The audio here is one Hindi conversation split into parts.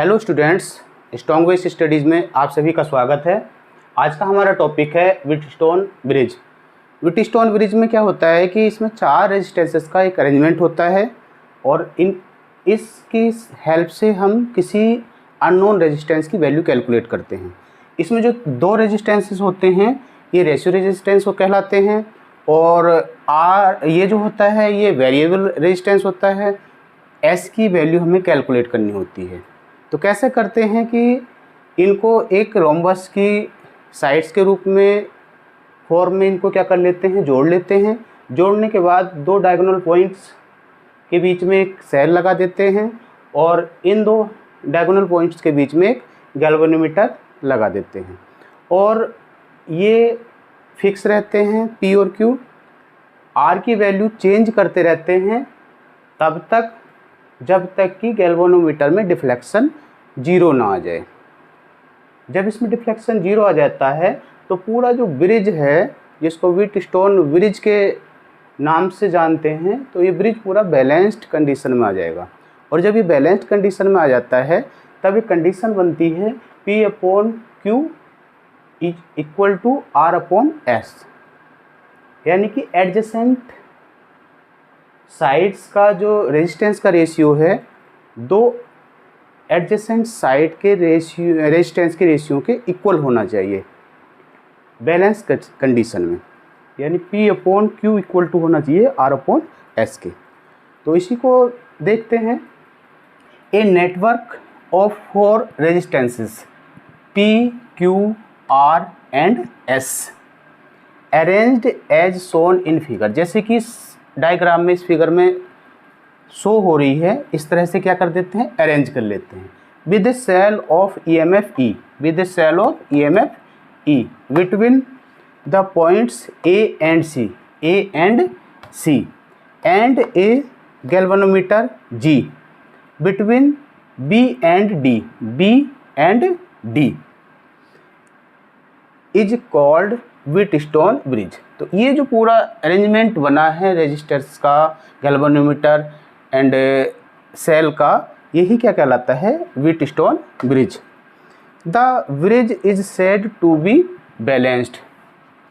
Hello students, strong west studies में आप सभी का स्वागत है। आज का हमारा टॉपिक है व्हीटस्टोन ब्रिज। व्हीटस्टोन ब्रिज में क्या होता है कि इसमें 4 रेजिस्टेंसेस का एक अरेंजमेंट होता है और इसकी हेल्प से हम किसी अननोन रेजिस्टेंस की वैल्यू कैलकुलेट करते हैं। इसमें जो 2 रेजिस्टेंसेस होते हैं ये रेशियो रेजिस्टेंस को कहलाते हैं और ये जो होता है ये वेरिएबल रेजिस्टेंस होता है। एस की वैल्यू हमें कैलकुलेट करनी होती है। तो कैसे करते हैं कि इनको एक रोम्बस की साइड्स के रूप में फॉर्म में इनको क्या कर लेते हैं, जोड़ लेते हैं। जोड़ने के बाद 2 डायगोनल पॉइंट्स के बीच में एक सेल लगा देते हैं और इन 2 डायगोनल पॉइंट्स के बीच में एक गैल्वेनोमीटर लगा देते हैं और ये फिक्स रहते हैं पी और क्यू। आर की वैल्यू चेंज करते रहते हैं तब तक जब तक कि गैल्वेनोमीटर में डिफ्लेक्शन 0 ना आ जाए। जब इसमें डिफ्लेक्शन 0 आ जाता है तो पूरा जो ब्रिज है जिसको व्हीटस्टोन ब्रिज के नाम से जानते हैं, तो ये ब्रिज पूरा बैलेंस्ड कंडीशन में आ जाएगा। और जब ये बैलेंस्ड कंडीशन में आ जाता है तब एक कंडीशन बनती है P upon Q equal to R upon S, यानी कि एडजेसेंट साइड्स का जो रेजिस्टेंस का रेशियो है 2 एडजेसेंट साइड के रेजिस्टेंस के रेशियो के इक्वल होना चाहिए बैलेंस कंडीशन में, यानी P upon Q equal to होना चाहिए R अपॉन S के। तो इसी को देखते हैं। A network of 4 resistances P, Q, R and S arranged as shown in figure, जैसे कि डायग्राम में इस फिगर में शो हो रही है, इस तरह से क्या कर देते हैं, अरेंज कर लेते हैं। With the cell of EMF E, with the cell of EMF E between the points A and C and a galvanometer G between B and D is called Wheatstone bridge. तो ये जो पूरा अरेंजमेंट बना है रजिस्टर्स का, गैल्वेनोमीटर एंड सेल का, यही क्या कहलाता है, Wheatstone bridge. The bridge is said to be balanced.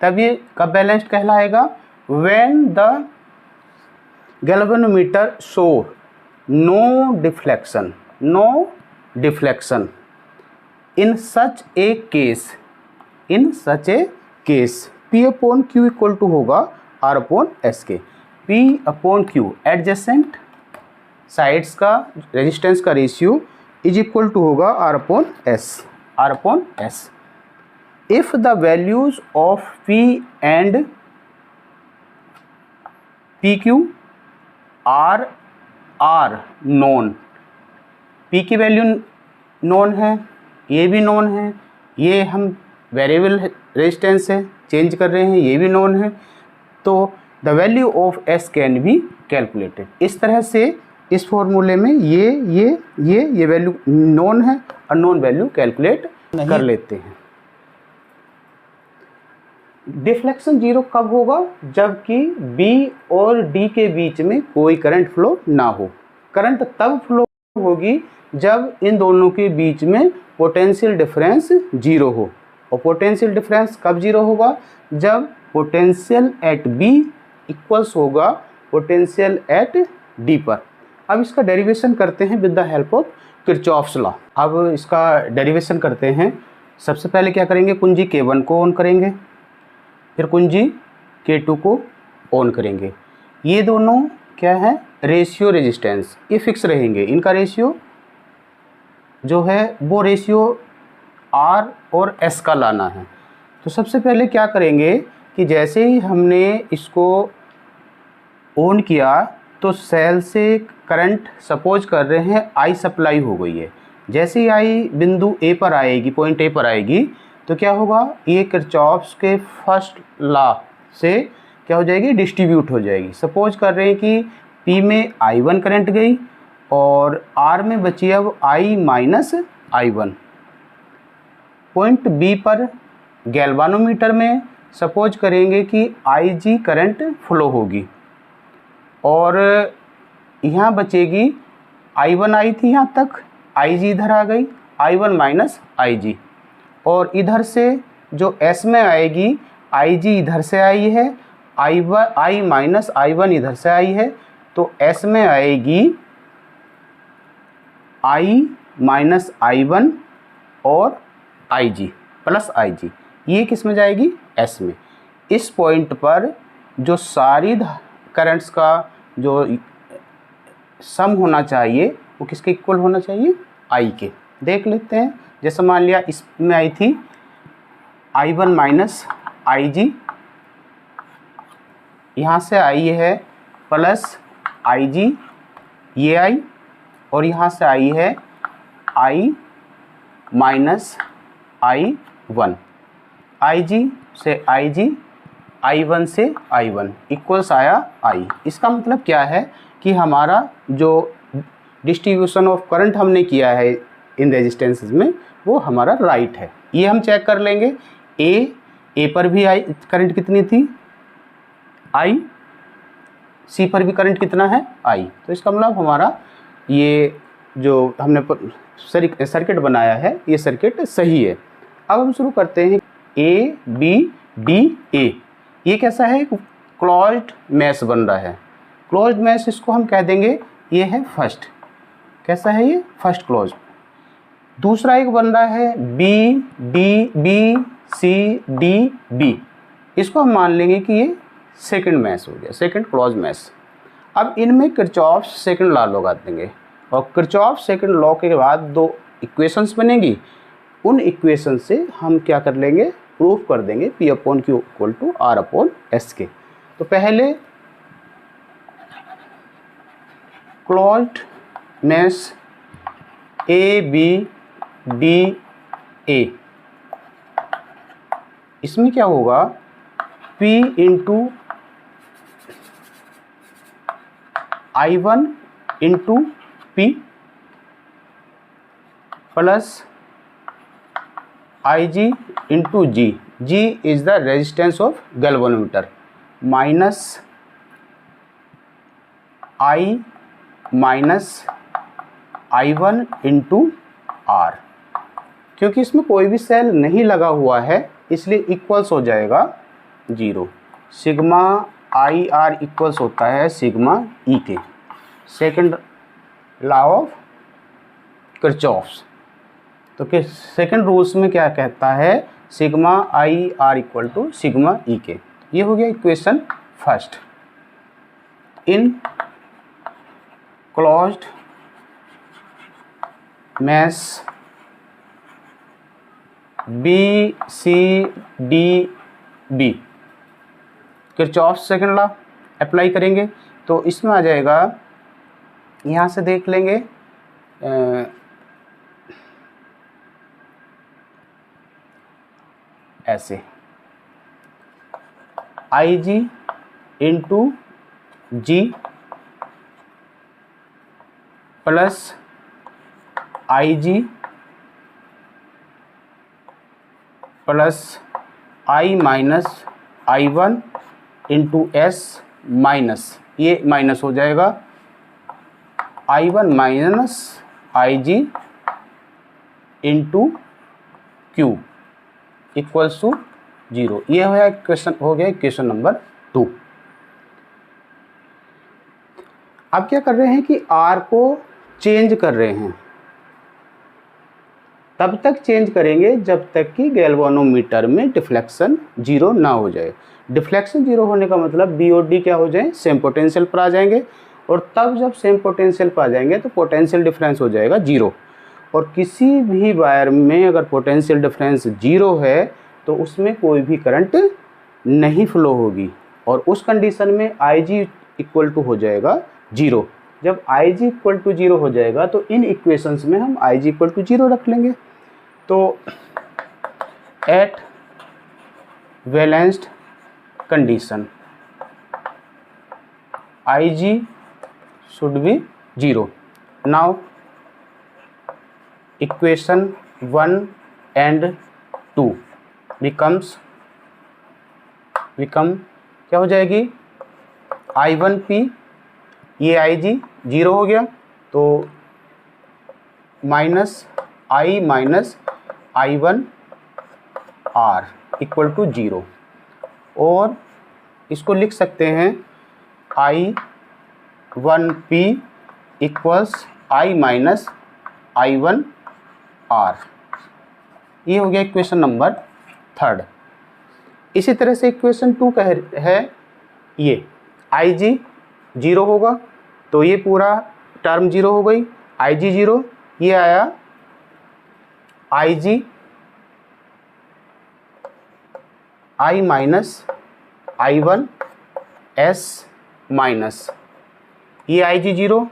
तब ये कब बैलेंस्ड कहलाएगा, when the galvanometer show no deflection in such a case P upon Q equal to होगा R अपॉन S के। P upon Q adjacent sides का रेजिस्टेंस का रेशियो इज इक्वल टू होगा R upon S। If the values of P and PQ are known, P की वैल्यू नोन है, ये भी नोन है, ये हम वेरिएबल रेजिस्टेंस है चेंज कर रहे हैं, ये भी नोन है, तो the value of S can be calculated. इस तरह से इस फॉर्मूले में ये वैल्यू नोन है और नोन वैल्यू कैलकुलेट कर लेते हैं। डिफ्लेक्शन 0 कब होगा, जबकि B और D के बीच में कोई करंट फ्लो ना हो। करंट तब फ्लो होगी जब इन दोनों के बीच में पोटेंशियल डिफरेंस 0 हो। और पोटेंशियल डिफरेंस कब 0 होगा, जब पोटेंशियल एट B इक्वल्स होगा पोटेंशियल एट D पर। अब इसका डेरिवेशन करते हैं with the help of Kirchhoff's law. अब इसका डेरिवेशन करते हैं। सबसे पहले क्या करेंगे, कुंजी K1 को ऑन करेंगे, फिर कुंजी K2 को ऑन करेंगे। ये दोनों क्या है, रेशियो रेजिस्टेंस, ये फिक्स रहेंगे। इनका रेशियो जो है वो रेशियो R और S का लाना है। तो सबसे पहले क्या करेंगे कि जैसे ही हमने इसको ऑन किया तो सेल से करंट सपोज कर रहे हैं I सप्लाई हो गई है। जैसे ही I बिंदु A पर आएगी, पॉइंट A पर आएगी, तो क्या होगा, ये किरचॉफ्स के फर्स्ट लॉ से क्या हो जाएगी, डिस्ट्रीब्यूट हो जाएगी। सपोज कर रहे हैं कि P में I1 करंट गई और R में बची अब I minus I1। Point B पर गैल्वेनोमीटर में सपोज करेंगे कि IG करंट फ्लो होगी और यहाँ बचेगी I1 आई थी यहाँ तक, आई जी इधर आ गई, आई वन माइनस आई जी, और इधर से जो एस में आएगी आई जी इधर से आई है, आई माइनस आई वन इधर से आई है, तो एस में आएगी आई माइनस आई वन और आई जी प्लस आई जी, ये किस में जाएगी, एस में। इस पॉइंट पर जो सारी करंट्स का जो सम होना चाहिए वो किसके इक्वल होना चाहिए, आई के। देख लेते हैं, जैसे मान लिया इसमें आई थी आई वन माइनस आई जी, यहाँ से आई है प्लस आई जी ये आई, और यहाँ से आई है आई माइनस आई वन, आई जी से आई जी, आई वन से आई वन इक्वल्स आया आई। इसका मतलब क्या है कि हमारा जो डिस्ट्रीब्यूशन ऑफ करंट हमने किया है इन रेजिस्टेंसेस में वो हमारा राइट है। ये हम चेक कर लेंगे, ए पर भी आई करंट कितनी थी आई, सी पर भी करंट कितना है आई, तो इसका मतलब हमारा ये जो हमने सर्किट बनाया है ये सर्किट सही है। अब हम शुरू करते हैं, ए बी डी ए, ये कैसा है, क्लोज्ड मैश बन रहा है। क्लोज्ड मैश इसको हम कह देंगे ये है फर्स्ट, कैसा है ये फर्स्ट क्लोज। दूसरा एक बन रहा है B D B C D B, इसको हम मान लेंगे कि ये सेकंड मैश हो गया, सेकंड क्लोज मैश। अब इनमें किरचॉफ सेकंड लॉ लगा देंगे, और किरचॉफ सेकंड लॉ के बाद दो इक्वेशंस बनेंगी, उन इक्वेशन से हम क्या कर लेंगे, प्रूफ कर देंगे P upon Q equal to R upon S के। तो पहले closed mesh A B D A, इसमें क्या होगा P into I one into P plus I G into G, G is the resistance of galvanometer, minus I minus I one into R. क्योंकि इसमें कोई भी सेल नहीं लगा हुआ है इसलिए इक्वल्स हो जाएगा zero. Sigma I are equals होता है सिग्मा ई के, सेकंड लॉ ऑफ किरचॉफ्स। तो कि सेकंड रूल्स में क्या कहता है, sigma I R equal to sigma E के। ये हो गया equation first. In closed mesh B C D B, Kirchhoff second law apply करेंगे तो इसमें आ जाएगा, यहाँ से देख लेंगे ऐसे I G into G plus I G plus I minus I one into S minus, ये माइनस हो जाएगा I one minus I G into Q equals to zero. ये हो गया इक्वेशन नंबर 2। अब क्या कर रहे हैं कि R को चेंज कर रहे हैं, तब तक चेंज करेंगे जब तक कि गैल्वेनोमीटर में डिफ्लेक्शन जीरो ना हो जाए। डिफ्लेक्शन जीरो होने का मतलब B और D क्या हो जाए, सेम पोटेंशियल पर आ जाएंगे, और तब जब सेम पोटेंशियल पर आ जाएंगे तो पोटेंशियल डिफरेंस हो जाएगा जीरो। और किसी भी वायर में अगर पोटेंशियल डिफरेंस जीरो है तो उसमें कोई भी करंट नहीं फ्लो होगी, और उस कंडीशन में आई जी इक्वल टू हो जाएगा जीरो। जब I G equal to zero हो जाएगा तो इन इक्वेशंस में हम I G equal to zero रख लेंगे। तो at balanced condition I G should be zero. Now equation 1 and 2 become क्या हो जाएगी, आई वन पी, ये आई जी जीरो हो गया तो minus I1 R equal to 0, और इसको लिख सकते हैं I1P equals I minus I1 R। ये हो गया इक्वेशन नंबर 3। इसी तरह से इक्वेशन 2 का है ये IG 0 होगा, तो ये पूरा टर्म 0 हो गई, IG 0, ये आया IG I minus I1 S minus, ये IG 0,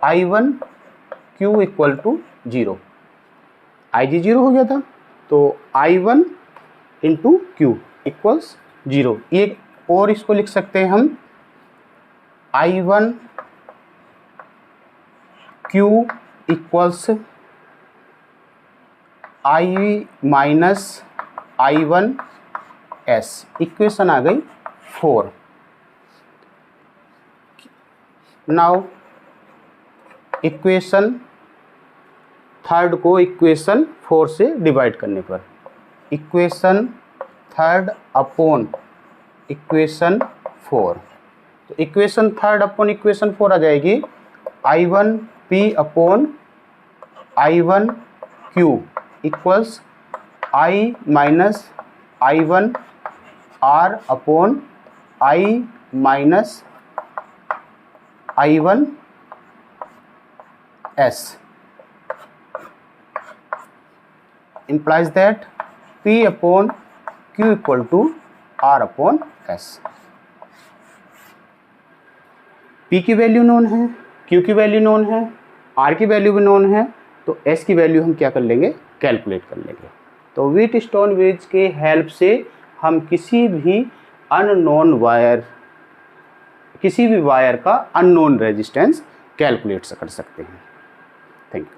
I1 Q equal to 0, IG 0 हो गया था, तो I1 इंटू Q इक्वल्स 0। ये और इसको लिख सकते हैं हम I1 Q equals I minus I1 S। Equation आ गई 4। नाउ इक्वेशन 3 को इक्वेशन 4 से डिवाइड करने पर, इक्वेशन 3 अपॉन इक्वेशन 4, तो इक्वेशन 3 अपॉन इक्वेशन 4 आ जाएगी I1P upon I1 Q equals I minus I1 R upon I minus I1 S implies that P upon Q equal to R upon S। P की वैल्यू नोन है, Q की वैल्यू नोन है, R की वैल्यू भी नोन है, तो S की वैल्यू हम क्या कर लेंगे, कैलकुलेट कर लेंगे। तो व्हीटस्टोन ब्रिज के हेल्प से हम किसी भी वायर का अननोन रेजिस्टेंस कैलकुलेट कर सकते हैं। Thank you.